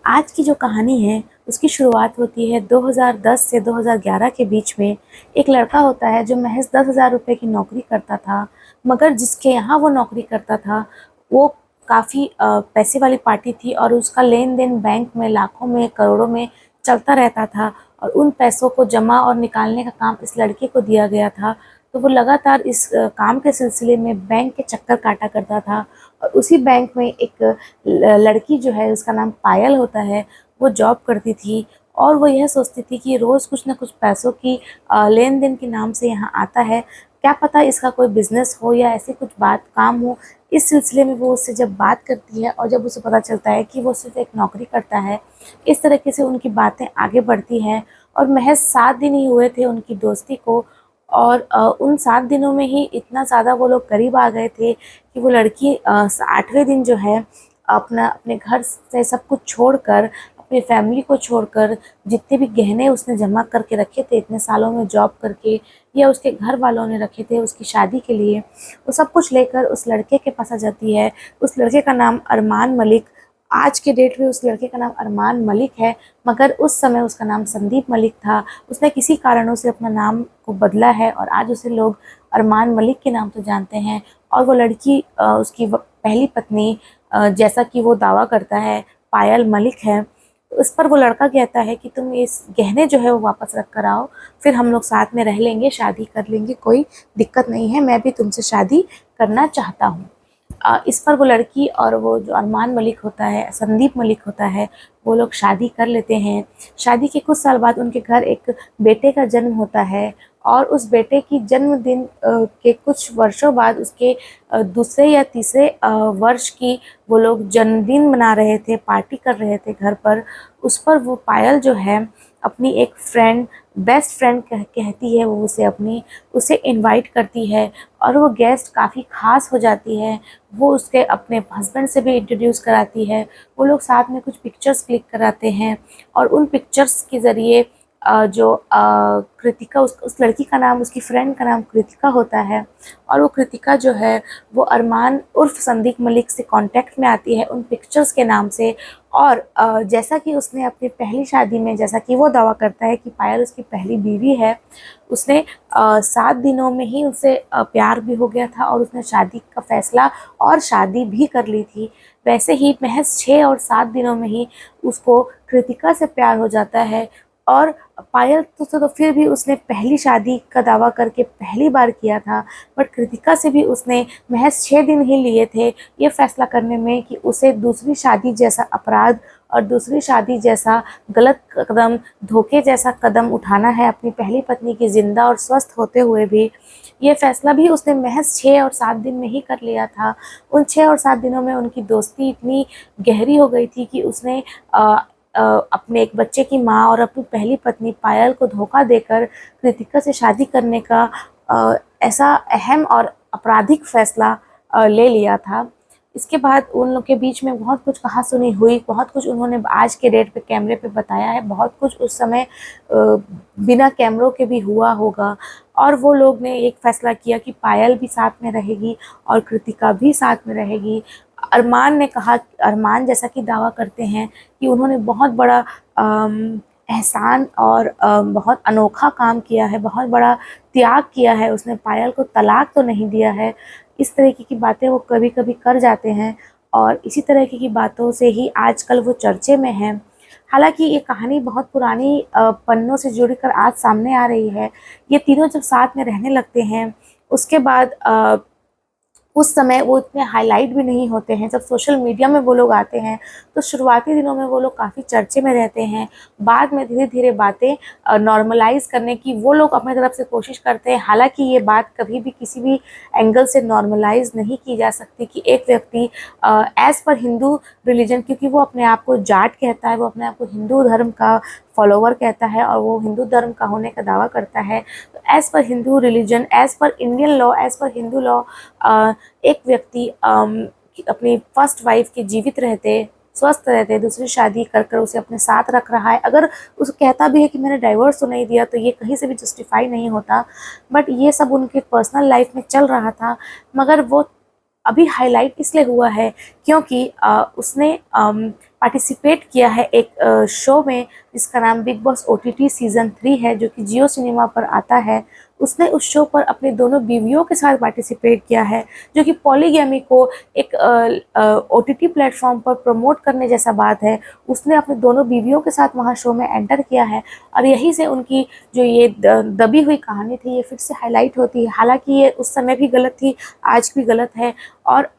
आज की जो कहानी है उसकी शुरुआत होती है 2010 से 2011 के बीच में। एक लड़का होता है जो महज 10,000 रुपये की नौकरी करता था, मगर जिसके यहाँ वो नौकरी करता था वो काफ़ी पैसे वाली पार्टी थी और उसका लेन देन बैंक में लाखों में करोड़ों में चलता रहता था। और उन पैसों को जमा और निकालने का काम इस लड़के को दिया गया था। तो वो लगातार इस काम के सिलसिले में बैंक के चक्कर काटा करता था। और उसी बैंक में एक लड़की जो है, उसका नाम पायल होता है, वो जॉब करती थी। और वो यह सोचती थी कि रोज़ कुछ ना कुछ पैसों की लेन देन के नाम से यहाँ आता है, क्या पता इसका कोई बिजनेस हो या ऐसी कुछ बात काम हो। इस सिलसिले में वो उससे जब बात करती है और जब उसे पता चलता है कि वो सिर्फ एक नौकरी करता है, इस तरीके से उनकी बातें आगे बढ़ती हैं। और महज 7 दिन ही हुए थे उनकी दोस्ती को, और उन 7 दिनों में ही इतना ज़्यादा वो लोग करीब आ गए थे कि वो लड़की 8वें दिन जो है अपने घर से सब कुछ छोड़कर, अपनी फैमिली को छोड़कर, जितने भी गहने उसने जमा करके रखे थे इतने सालों में जॉब करके, या उसके घर वालों ने रखे थे उसकी शादी के लिए, वो सब कुछ लेकर उस लड़के के पास आ जाती है। उस लड़के का नाम अरमान मलिक, आज के डेट में उस लड़के का नाम अरमान मलिक है, मगर उस समय उसका नाम संदीप मलिक था। उसने किसी कारणों से अपना नाम को बदला है और आज उसे लोग अरमान मलिक के नाम से जानते हैं। और वो लड़की उसकी पहली पत्नी, जैसा कि वो दावा करता है, पायल मलिक है। तो इस पर वो लड़का कहता है कि तुम इस गहने जो है वो वापस रख कर आओ, फिर हम लोग साथ में रह लेंगे, शादी कर लेंगे, कोई दिक्कत नहीं है, मैं भी तुमसे शादी करना चाहता हूँ। इस पर वो लड़की और वो जो अरमान मलिक होता है, संदीप मलिक होता है, वो लोग शादी कर लेते हैं। शादी के कुछ साल बाद उनके घर एक बेटे का जन्म होता है। और उस बेटे की जन्मदिन के कुछ वर्षों बाद उसके दूसरे या तीसरे वर्ष की वो लोग जन्मदिन मना रहे थे, पार्टी कर रहे थे घर पर। उस पर वो पायल जो है अपनी एक फ्रेंड, बेस्ट फ्रेंड कहती है वो उसे, अपनी उसे इनवाइट करती है। और वो गेस्ट काफ़ी ख़ास हो जाती है। वो उसके अपने हस्बैंड से भी इंट्रोड्यूस कराती है। वो लोग साथ में कुछ पिक्चर्स क्लिक कराते हैं और उन पिक्चर्स के ज़रिए जो कृतिका, उस लड़की का नाम, उसकी फ्रेंड का नाम कृतिका होता है। और वो कृतिका जो है वो अरमान उर्फ संदीप मलिक से कांटेक्ट में आती है उन पिक्चर्स के नाम से। और जैसा कि उसने अपनी पहली शादी में, जैसा कि वो दावा करता है कि पायल उसकी पहली बीवी है, उसने 7 दिनों में ही उससे प्यार भी हो गया था और उसने शादी का फैसला और शादी भी कर ली थी। वैसे ही महज 6 और 7 दिनों में ही उसको कृतिका से प्यार हो जाता है। और पायल तो फिर भी उसने पहली शादी का दावा करके पहली बार किया था, बट कृतिका से भी उसने महज 6 दिन ही लिए थे ये फैसला करने में कि उसे दूसरी शादी जैसा अपराध और दूसरी शादी जैसा गलत कदम, धोखे जैसा कदम उठाना है अपनी पहली पत्नी की जिंदा और स्वस्थ होते हुए भी। ये फैसला भी उसने महज 6 और 7 दिन में ही कर लिया था। उन 6 और 7 दिनों में उनकी दोस्ती इतनी गहरी हो गई थी कि उसने अपने एक बच्चे की माँ और अपनी पहली पत्नी पायल को धोखा देकर कृतिका से शादी करने का ऐसा अहम और आपराधिक फैसला ले लिया था। इसके बाद उन लोग के बीच में बहुत कुछ कहा-सुनी हुई, बहुत कुछ उन्होंने आज के डेट पे कैमरे पे बताया है, बहुत कुछ उस समय बिना कैमरों के भी हुआ होगा। और वो लोग ने एक फ़ैसला किया कि पायल भी साथ में रहेगी और कृतिका भी साथ में रहेगी। अरमान ने कहा, अरमान जैसा कि दावा करते हैं कि उन्होंने बहुत बड़ा एहसान और बहुत अनोखा काम किया है, बहुत बड़ा त्याग किया है। उसने पायल को तलाक तो नहीं दिया है। इस तरीके की बातें वो कभी-कभी कर जाते हैं और इसी तरह की बातों से ही आजकल वो चर्चे में हैं। हालाँकि ये कहानी बहुत पुरानी पन्नों से जुड़कर आज सामने आ रही है। ये तीनों जब साथ में रहने लगते हैं, उसके बाद उस समय वो इतने हाइलाइट भी नहीं होते हैं। जब सोशल मीडिया में वो लोग आते हैं, तो शुरुआती दिनों में वो लोग काफ़ी चर्चे में रहते हैं। बाद में धीरे-धीरे बातें नॉर्मलाइज़ करने की वो लोग अपनी तरफ से कोशिश करते हैं। हालाँकि ये बात कभी भी किसी भी एंगल से नॉर्मलाइज़ नहीं की जा सकती कि एक व्यक्ति एज़ पर हिंदू रिलीजन, क्योंकि वो अपने आप को जाट कहता है, वो अपने आप को हिंदू धर्म का फॉलोवर कहता है और वो हिंदू धर्म का होने का दावा करता है। तो as per Hindu religion, as per Indian law, as per Hindu law, एक व्यक्ति अपनी फर्स्ट वाइफ के जीवित रहते, स्वस्थ रहते, दूसरी शादी कर कर उसे अपने साथ रख रहा है, अगर उसे कहता भी है कि मैंने डाइवोर्स तो नहीं दिया, तो ये कहीं से भी जस्टिफाई नहीं होता। बट ये सब उनके पर्सनल लाइफ में चल रहा था, मगर वो अभी हाईलाइट इसलिए हुआ है क्योंकि उसने पार्टिसिपेट किया है एक शो में जिसका नाम बिग बॉस OTT सीज़न 3 है, जो कि जियो सिनेमा पर आता है। उसने उस शो पर अपनी दोनों बीवियों के साथ पार्टिसिपेट किया है, जो कि पॉलीगैमी को एक OTT प्लेटफॉर्म पर प्रमोट करने जैसा बात है। उसने अपनी दोनों बीवियों के साथ वहाँ शो में एंटर किया है और यहीं से उनकी जो ये दबी हुई कहानी थी ये फिर से हाईलाइट होती है। हालांकि ये उस समय भी गलत थी, आज भी गलत है। और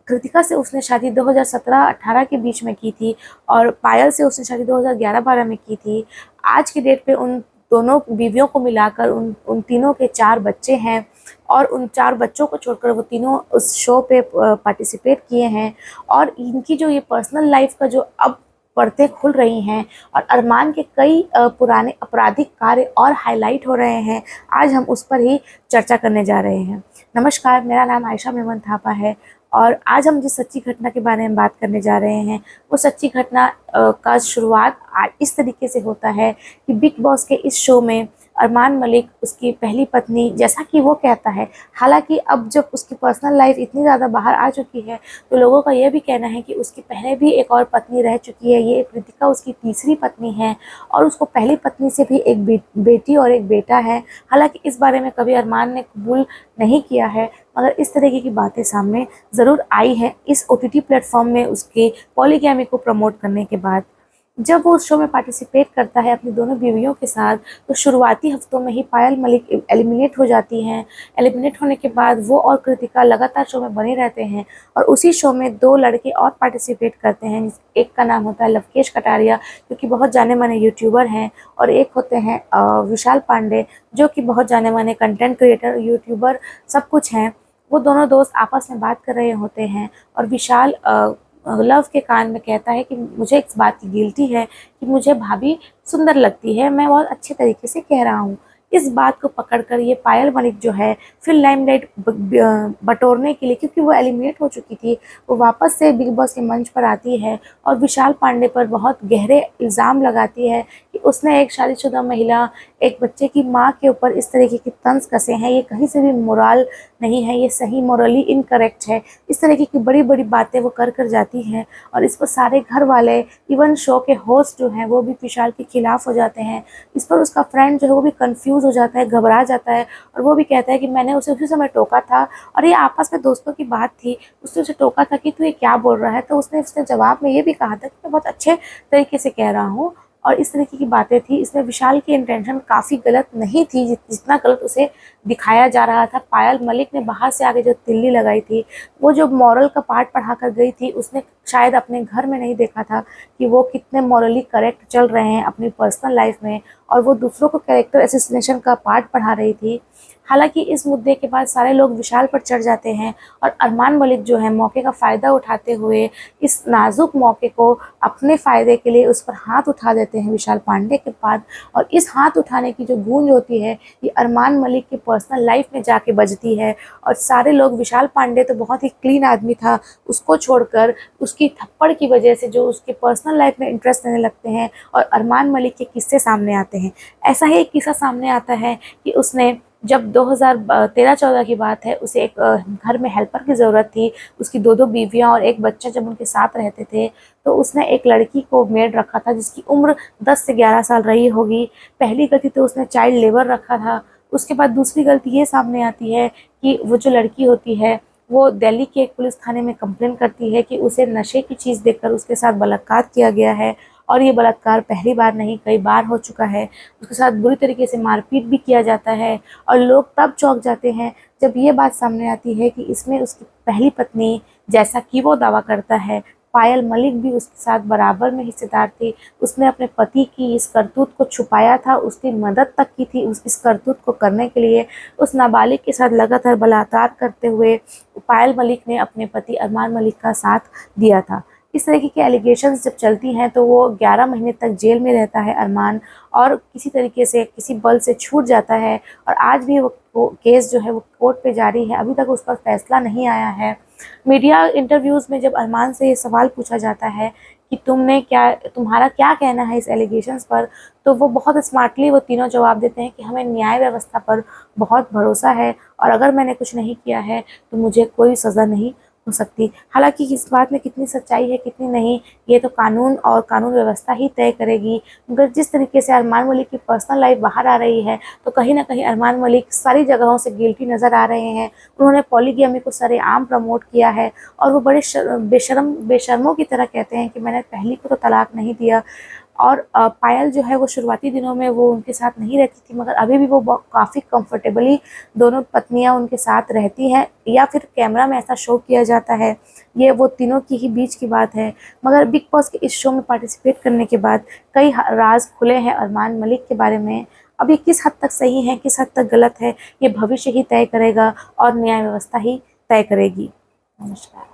कृतिका से उसने शादी 2017-18 के बीच में की थी और पायल से उसने शादी 2011-12 में की थी। आज की डेट पे उन दोनों बीवियों को मिलाकर उन तीनों के 4 बच्चे हैं और उन 4 बच्चों को छोड़कर वो तीनों उस शो पे पार्टिसिपेट किए हैं। और इनकी जो ये पर्सनल लाइफ का जो अब परतें खुल रही हैं और अरमान के कई पुराने आपराधिक कार्य और हाईलाइट हो रहे हैं, आज हम उस पर ही चर्चा करने जा रहे हैं। नमस्कार, मेरा नाम आयशा मेमन थापा है और आज हम जिस सच्ची घटना के बारे में बात करने जा रहे हैं वो सच्ची घटना का शुरुआत इस तरीके से होता है कि बिग बॉस के इस शो में अरमान मलिक उसकी पहली पत्नी, जैसा कि वो कहता है, हालांकि अब जब उसकी पर्सनल लाइफ इतनी ज़्यादा बाहर आ चुकी है तो लोगों का यह भी कहना है कि उसकी पहले भी एक और पत्नी रह चुकी है। ये कृतिका उसकी तीसरी पत्नी है और उसको पहली पत्नी से भी एक बेटी और एक बेटा है। हालांकि इस बारे में कभी अरमान ने कबूल नहीं किया है, मगर इस तरीके की बातें सामने ज़रूर आई है इस OTT प्लेटफॉर्म में उसके पॉलीगैमी को प्रमोट करने के बाद। जब वो उस शो में पार्टिसिपेट करता है अपनी दोनों बीवियों के साथ, तो शुरुआती हफ्तों में ही पायल मलिक एलिमिनेट हो जाती हैं। एलिमिनेट होने के बाद वो और कृतिका लगातार शो में बने रहते हैं और उसी शो में 2 लड़के और पार्टिसिपेट करते हैं। एक का नाम होता है लवकेश कटारिया, जो कि बहुत जाने माने यूट्यूबर हैं, और एक होते हैं विशाल पांडे, जो कि बहुत जाने माने कंटेंट क्रिएटर, यूट्यूबर, सब कुछ हैं। वो दोनों दोस्त आपस में बात कर रहे होते हैं और विशाल लव के कान में कहता है कि मुझे इस बात की गिल्टी है कि मुझे भाभी सुंदर लगती है, मैं बहुत अच्छे तरीके से कह रहा हूँ। इस बात को पकड़कर ये पायल मलिक जो है फिर लाइमलाइट बटोरने के लिए, क्योंकि वो एलिमिनेट हो चुकी थी, वो वापस से बिग बॉस के मंच पर आती है और विशाल पांडे पर बहुत गहरे इल्ज़ाम लगाती है कि उसने एक शादीशुदा महिला, एक बच्चे की माँ के ऊपर इस तरीके के तंज कसे हैं, ये कहीं से भी मोरल नहीं है, ये सही मोरली इनकरेक्ट है। इस तरीके की बड़ी बड़ी बातें वो कर जाती हैं और इस पर सारे घर वाले, इवन शो के होस्ट जो हैं वो भी विशाल के खिलाफ हो जाते हैं। इस पर उसका फ्रेंड जो है वो भी कंफ्यूज हो जाता है, घबरा जाता है और वो भी कहता है कि मैंने उसे उसी समय टोका था और ये आपस में दोस्तों की बात थी, उसने उसे टोका था कि तू ये क्या बोल रहा है। तो उसने जवाब में ये भी कहा था कि मैं बहुत अच्छे तरीके से कह रहा हूँ और इस तरीके की बातें थी। इसमें विशाल की इंटेंशन काफ़ी गलत नहीं थी जितना गलत उसे दिखाया जा रहा था। पायल मलिक ने बाहर से आगे जो तिल्ली लगाई थी, वो जो मॉरल का पाठ पढ़ा कर गई थी, उसने शायद अपने घर में नहीं देखा था कि वो कितने मॉरली करेक्ट चल रहे हैं अपनी पर्सनल लाइफ में, और वो दूसरों को कैरेक्टर एसेसिनेशन का पाठ पढ़ा रही थी। हालांकि इस मुद्दे के बाद सारे लोग विशाल पर चढ़ जाते हैं और अरमान मलिक जो है मौके का फ़ायदा उठाते हुए इस नाजुक मौके को अपने फ़ायदे के लिए उस पर हाथ उठा देते हैं विशाल पांडे के बाद। और इस हाथ उठाने की जो गूंज होती है ये अरमान मलिक की पर्सनल लाइफ में जाके बजती है और सारे लोग, विशाल पांडे तो बहुत ही क्लीन आदमी था, उसको छोड़कर उसकी थप्पड़ की वजह से जो उसके पर्सनल लाइफ में इंटरेस्ट लेने लगते हैं और अरमान मलिक के किस्से सामने आते हैं। ऐसा ही एक किस्सा सामने आता है कि उसने जब 2013-14 की बात है, उसे एक घर में हेल्पर की ज़रूरत थी। उसकी 2 बीवियां और एक बच्चा जब उनके साथ रहते थे तो उसने एक लड़की को मेड रखा था जिसकी उम्र 10 से 11 साल रही होगी। पहली गलती तो उसने चाइल्ड लेबर रखा था। उसके बाद दूसरी गलती ये सामने आती है कि वो जो लड़की होती है वो दिल्ली के एक पुलिस थाने में कंप्लेन करती है कि उसे नशे की चीज़ देकर उसके साथ बलात्कार किया गया है और ये बलात्कार पहली बार नहीं कई बार हो चुका है। उसके साथ बुरी तरीके से मारपीट भी किया जाता है और लोग तब चौंक जाते हैं जब ये बात सामने आती है कि इसमें उसकी पहली पत्नी, जैसा कि वो दावा करता है, पायल मलिक भी उसके साथ बराबर में हिस्सेदार थी। उसने अपने पति की इस करतूत को छुपाया था, उसकी मदद तक की थी इस करतूत को करने के लिए। उस नाबालिग के साथ लगातार बलात्कार करते हुए पायल मलिक ने अपने पति अरमान मलिक का साथ दिया था। इस तरीके के एलिगेशंस जब चलती हैं तो वो 11 महीने तक जेल में रहता है अरमान, और किसी तरीके से किसी बल से छूट जाता है और आज भी वो केस जो है वो कोर्ट पे जारी है, अभी तक उस पर फैसला नहीं आया है। मीडिया इंटरव्यूज़ में जब अरमान से ये सवाल पूछा जाता है कि तुम्हारा क्या कहना है इस एलिगेशंस पर, तो वो बहुत स्मार्टली वो तीनों जवाब देते हैं कि हमें न्याय व्यवस्था पर बहुत भरोसा है और अगर मैंने कुछ नहीं किया है तो मुझे कोई सज़ा नहीं हो सकती। हालांकि इस बात में कितनी सच्चाई है कितनी नहीं, ये तो कानून और कानून व्यवस्था ही तय करेगी। मगर जिस तरीके से अरमान मलिक की पर्सनल लाइफ बाहर आ रही है, तो कहीं ना कहीं अरमान मलिक सारी जगहों से गिल्टी नज़र आ रहे हैं। उन्होंने पॉलीगैमी को सरेआम प्रमोट किया है और वो बड़े बेशर्मों की तरह कहते हैं कि मैंने पहली को तो तलाक नहीं दिया। और पायल जो है वो शुरुआती दिनों में वो उनके साथ नहीं रहती थी, मगर अभी भी वो काफ़ी कंफर्टेबली दोनों पत्नियां उनके साथ रहती हैं, या फिर कैमरा में ऐसा शो किया जाता है। ये वो तीनों की ही बीच की बात है। मगर बिग बॉस के इस शो में पार्टिसिपेट करने के बाद कई राज खुले हैं अरमान मलिक के बारे में। अब ये किस हद तक सही है किस हद तक गलत है, ये भविष्य ही तय करेगा और न्याय व्यवस्था ही तय करेगी। नमस्कार।